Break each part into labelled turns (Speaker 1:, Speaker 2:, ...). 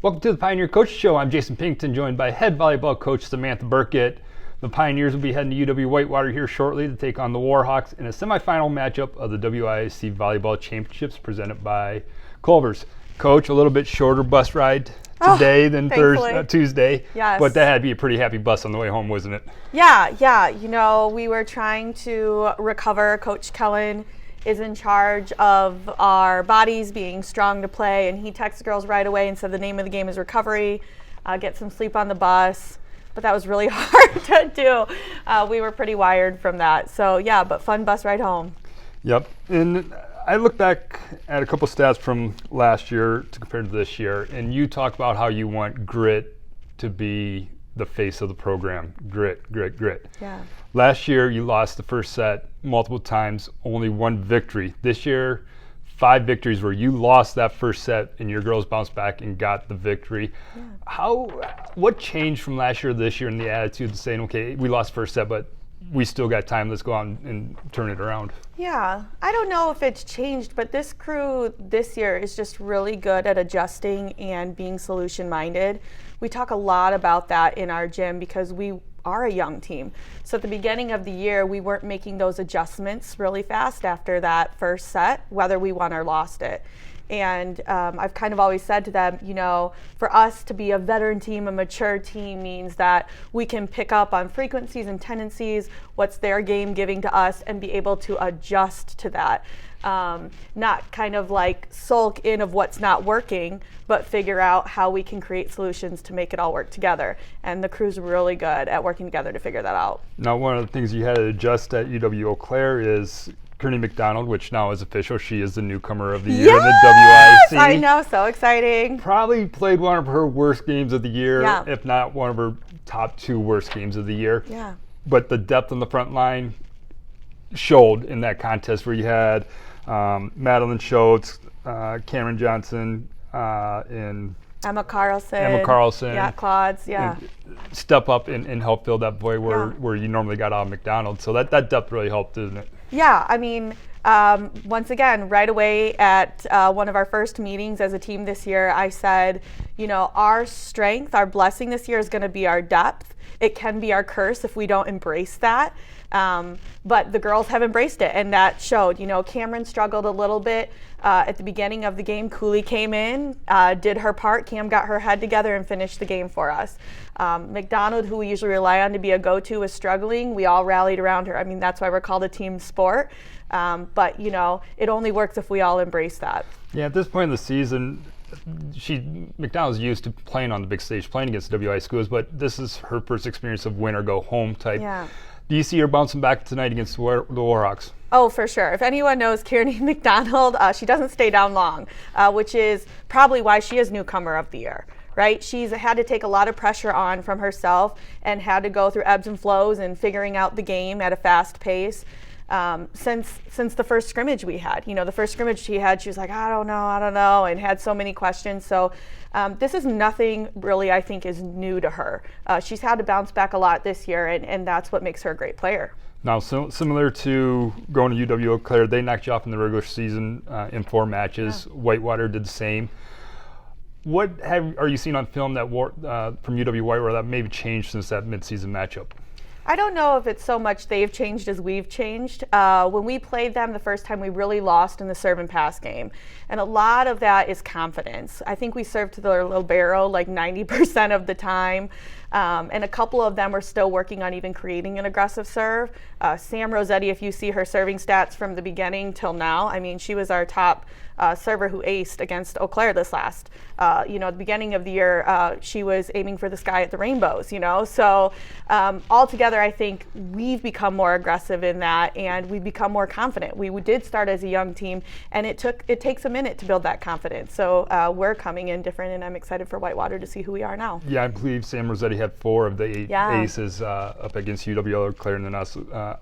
Speaker 1: Welcome to the Pioneer Coach Show. I'm Jason Pinkton, joined by head volleyball coach Samantha Birkicht. The Pioneers will be heading to UW-Whitewater here shortly to take on the Warhawks in a semifinal matchup of the WIAC Volleyball Championships presented by Culver's. Coach, a little bit shorter bus ride today than Tuesday.
Speaker 2: Yes.
Speaker 1: But that had to be a pretty happy bus on the way home, wasn't it?
Speaker 2: Yeah. You know, we were trying to recover. Coach Kellen is in charge of our bodies being strong to play, and he texted girls right away and said the name of the game is recovery, get some sleep on the bus. But that was really hard to do. We were pretty wired from that. So yeah, but fun bus ride home.
Speaker 1: Yep. And I look back at a couple stats from last year to compare to this year, and you talk about how you want grit to be the face of the program. Grit.
Speaker 2: Yeah.
Speaker 1: Last year, you lost the first set multiple times, only one victory. This year, 5 victories where you lost that first set and your girls bounced back and got the victory. Yeah. What changed from last year to this year in the attitude of saying, okay, we lost first set, but we still got time, let's go out and turn it around?
Speaker 2: Yeah, I don't know if it's changed, but this crew this year is just really good at adjusting and being solution-minded. We talk a lot about that in our gym because we are a young team. So at the beginning of the year, we weren't making those adjustments really fast after that first set, whether we won or lost it. And I've kind of always said to them, you know, for us to be a veteran team, a mature team means that we can pick up on frequencies and tendencies, what's their game giving to us, and be able to adjust to that. Not kind of like sulk in of what's not working, but figure out how we can create solutions to make it all work together. And the crew's really good at working together to figure that out.
Speaker 1: Now, one of the things you had to adjust at UW-Eau Claire is Kearney McDonald, which now is official. She is the newcomer of the year in the WIAC.
Speaker 2: I know, so exciting.
Speaker 1: Probably played one of her worst games of the year, if not one of her top 2 worst games of the year.
Speaker 2: Yeah.
Speaker 1: But the depth on the front line showed in that contest where you had Madeline Schultz, Cameron Johnson, and
Speaker 2: Emma Carlson. Yeah, Claudes,
Speaker 1: step up and help fill that void where you normally got out of McDonald. So that depth really helped, didn't it?
Speaker 2: Yeah, I mean, once again, right away at one of our first meetings as a team this year, I said, you know, our strength, our blessing this year is going to be our depth. It can be our curse if we don't embrace that. But the girls have embraced it, and that showed. You know, Cameron struggled a little bit at the beginning of the game. Cooley came in, did her part. Cam got her head together and finished the game for us. McDonald, who we usually rely on to be a go-to, was struggling. We all rallied around her. I mean, that's why we're called a team sport. But, you know, it only works if we all embrace that.
Speaker 1: Yeah, at this point in the season, McDonald's used to playing on the big stage, playing against WI schools, but this is her first experience of win or go home type.
Speaker 2: Yeah.
Speaker 1: Do you see her bouncing back tonight against the Warhawks?
Speaker 2: Oh, for sure. If anyone knows Kearney McDonald, she doesn't stay down long, which is probably why she is newcomer of the year, right? She's had to take a lot of pressure on from herself and had to go through ebbs and flows and figuring out the game at a fast pace. Since the first scrimmage we had. You know, the first scrimmage she had, she was like, I don't know, and had so many questions. So this is nothing really I think is new to her. She's had to bounce back a lot this year, and that's what makes her a great player.
Speaker 1: Now, similar to going to UW-Eau Claire, they knocked you off in the regular season in 4 matches. Yeah. Whitewater did the same. What are you seeing on film that from UW-Whitewater that maybe changed since that midseason matchup?
Speaker 2: I don't know if it's so much they've changed as we've changed. When we played them the first time, we really lost in the serve and pass game. And a lot of that is confidence. I think we served to their libero like 90% of the time. And a couple of them are still working on even creating an aggressive serve. Sam Rossetti, if you see her serving stats from the beginning till now, I mean, she was our top server who aced against Eau Claire this last. At the beginning of the year, she was aiming for the sky at the rainbows, you know. So altogether, I think we've become more aggressive in that, and we've become more confident. We did start as a young team, and it takes a minute to build that confidence. So we're coming in different, and I'm excited for Whitewater to see who we are now.
Speaker 1: Yeah, I believe Sam Rossetti had 4 of the 8 aces up against UW-Eau Claire, and then us.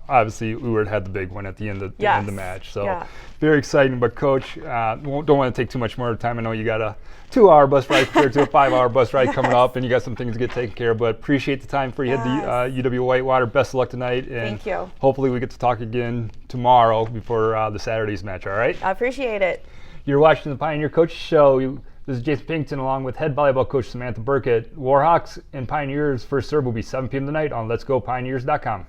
Speaker 1: Obviously, Ewart had the big one at the end of the match. So very exciting. But Coach, don't want to take too much more time. I know you got a 2-hour bus ride compared to a 5-hour bus ride coming up, and you got some things to get taken care of. But appreciate the time for you at the UW-Whitewater. Best of luck tonight, and
Speaker 2: thank you.
Speaker 1: Hopefully we get to talk again tomorrow before the Saturday's match. All right.
Speaker 2: I appreciate it.
Speaker 1: You're watching the Pioneer Coach Show. This is Jason Pinkton along with head volleyball coach Samantha Birkicht. Warhawks and Pioneers first serve will be 7 p.m. tonight on letsgopioneers.com.